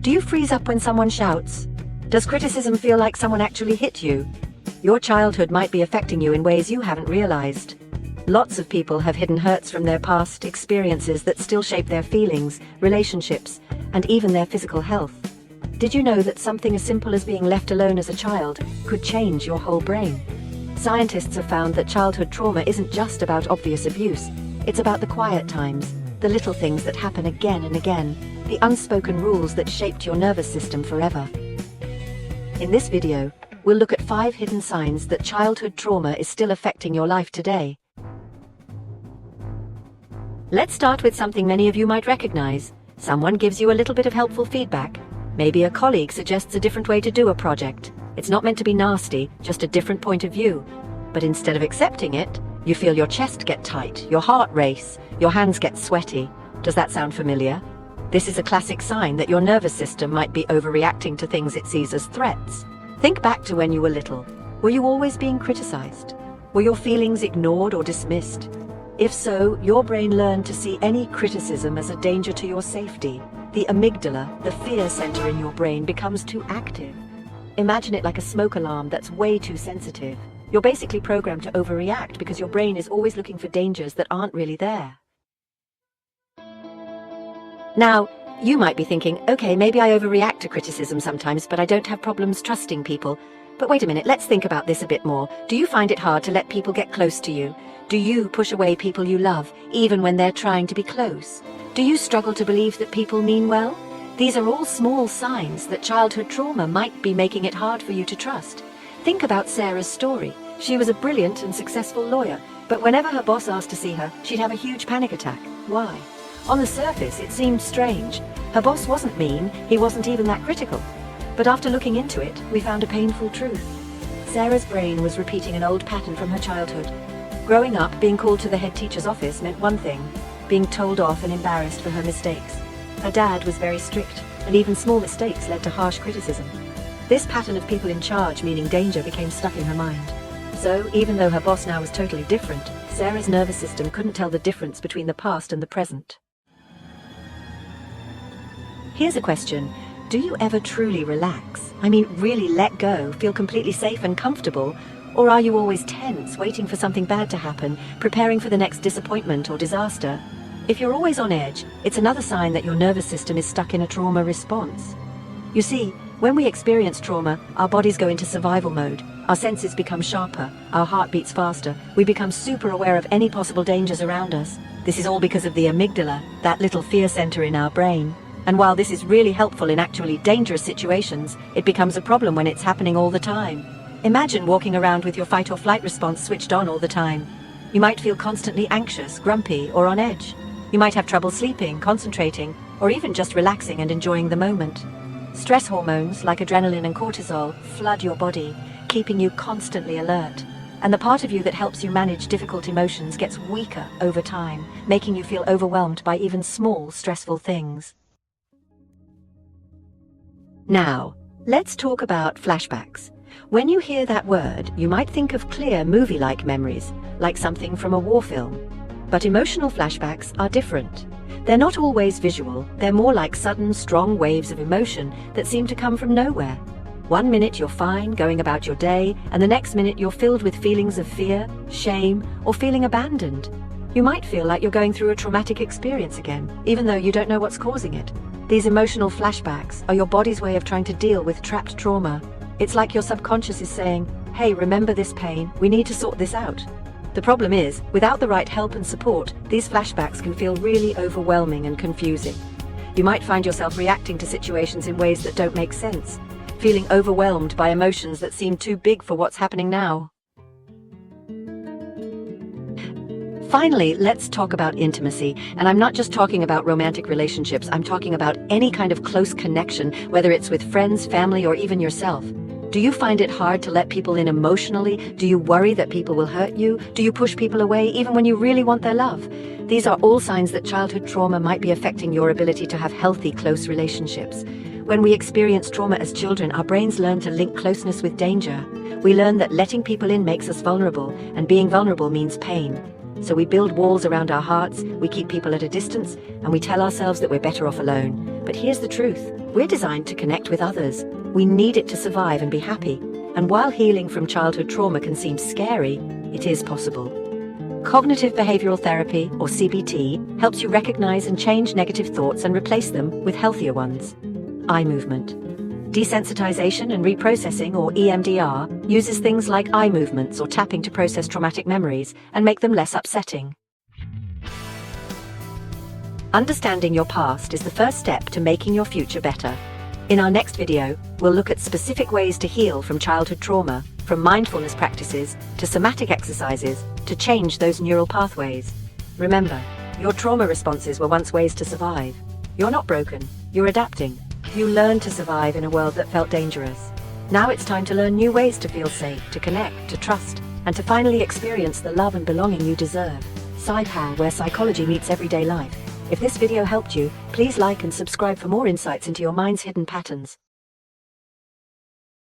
Do you freeze up when someone shouts? Does criticism feel like someone actually hit you? Your childhood might be affecting you in ways you haven't realized. Lots of people have hidden hurts from their past experiences that still shape their feelings, relationships, and even their physical health. Did you know that something as simple as being left alone as a child could change your whole brain? Scientists have found that childhood trauma isn't just about obvious abuse. It's about the quiet times, the little things that happen again and again, the unspoken rules that shaped your nervous system forever. In this video, we'll look at 5 hidden signs that childhood trauma is still affecting your life today. Let's start with something many of you might recognize. Someone gives you a little bit of helpful feedback. Maybe a colleague suggests a different way to do a project. It's not meant to be nasty, just a different point of view. But instead of accepting it, you feel your chest get tight, your heart race, your hands get sweaty. Does that sound familiar? This is a classic sign that your nervous system might be overreacting to things it sees as threats. Think back to when you were little. Were you always being criticized? Were your feelings ignored or dismissed? If so, your brain learned to see any criticism as a danger to your safety. The amygdala, the fear center in your brain, becomes too active. Imagine it like a smoke alarm that's way too sensitive. You're basically programmed to overreact because your brain is always looking for dangers that aren't really there. Now, you might be thinking, okay, maybe I overreact to criticism sometimes, but I don't have problems trusting people. But wait a minute, let's think about this a bit more. Do you find it hard to let people get close to you? Do you push away people you love, even when they're trying to be close? Do you struggle to believe that people mean well? These are all small signs that childhood trauma might be making it hard for you to trust. Think about Sarah's story. She was a brilliant and successful lawyer, but whenever her boss asked to see her, she'd have a huge panic attack. Why? On the surface, it seemed strange. Her boss wasn't mean, he wasn't even that critical. But after looking into it, we found a painful truth. Sarah's brain was repeating an old pattern from her childhood. Growing up, being called to the head teacher's office meant one thing, being told off and embarrassed for her mistakes. Her dad was very strict, and even small mistakes led to harsh criticism. This pattern of people in charge, meaning danger, became stuck in her mind. So, even though her boss now was totally different, Sarah's nervous system couldn't tell the difference between the past and the present. Here's a question. Do you ever truly relax? I mean, really let go, feel completely safe and comfortable? Or are you always tense, waiting for something bad to happen, preparing for the next disappointment or disaster? If you're always on edge, it's another sign that your nervous system is stuck in a trauma response. You see, when we experience trauma, our bodies go into survival mode. Our senses become sharper, our heart beats faster, we become super aware of any possible dangers around us. This is all because of the amygdala, that little fear center in our brain. And while this is really helpful in actually dangerous situations, it becomes a problem when it's happening all the time. Imagine walking around with your fight or flight response switched on all the time. You might feel constantly anxious, grumpy, or on edge. You might have trouble sleeping, concentrating, or even just relaxing and enjoying the moment. Stress hormones like adrenaline and cortisol flood your body, keeping you constantly alert. And the part of you that helps you manage difficult emotions gets weaker over time, making you feel overwhelmed by even small, stressful things. Now, let's talk about flashbacks. When you hear that word, you might think of clear movie-like memories, like something from a war film. But emotional flashbacks are different. They're not always visual, they're more like sudden, strong waves of emotion that seem to come from nowhere. One minute you're fine, going about your day, and the next minute you're filled with feelings of fear, shame, or feeling abandoned. You might feel like you're going through a traumatic experience again, even though you don't know what's causing it. These emotional flashbacks are your body's way of trying to deal with trapped trauma. It's like your subconscious is saying, hey, remember this pain, we need to sort this out. The problem is, without the right help and support, these flashbacks can feel really overwhelming and confusing. You might find yourself reacting to situations in ways that don't make sense, feeling overwhelmed by emotions that seem too big for what's happening now. Finally, let's talk about intimacy, and I'm not just talking about romantic relationships, I'm talking about any kind of close connection, whether it's with friends, family, or even yourself. Do you find it hard to let people in emotionally? Do you worry that people will hurt you? Do you push people away even when you really want their love? These are all signs that childhood trauma might be affecting your ability to have healthy, close relationships. When we experience trauma as children, our brains learn to link closeness with danger. We learn that letting people in makes us vulnerable, and being vulnerable means pain. So we build walls around our hearts, we keep people at a distance, and we tell ourselves that we're better off alone. But here's the truth. We're designed to connect with others. We need it to survive and be happy. And while healing from childhood trauma can seem scary, it is possible. Cognitive behavioral therapy, or CBT, helps you recognize and change negative thoughts and replace them with healthier ones. Eye movement. Desensitization and reprocessing, or EMDR, uses things like eye movements or tapping to process traumatic memories and make them less upsetting. Understanding your past is the first step to making your future better. In our next video, we'll look at specific ways to heal from childhood trauma, from mindfulness practices to somatic exercises to change those neural pathways. Remember, your trauma responses were once ways to survive. You're not broken, you're adapting. You learned to survive in a world that felt dangerous. Now it's time to learn new ways to feel safe, to connect, to trust, and to finally experience the love and belonging you deserve. PsyPal, where psychology meets everyday life. If this video helped you, please like and subscribe for more insights into your mind's hidden patterns.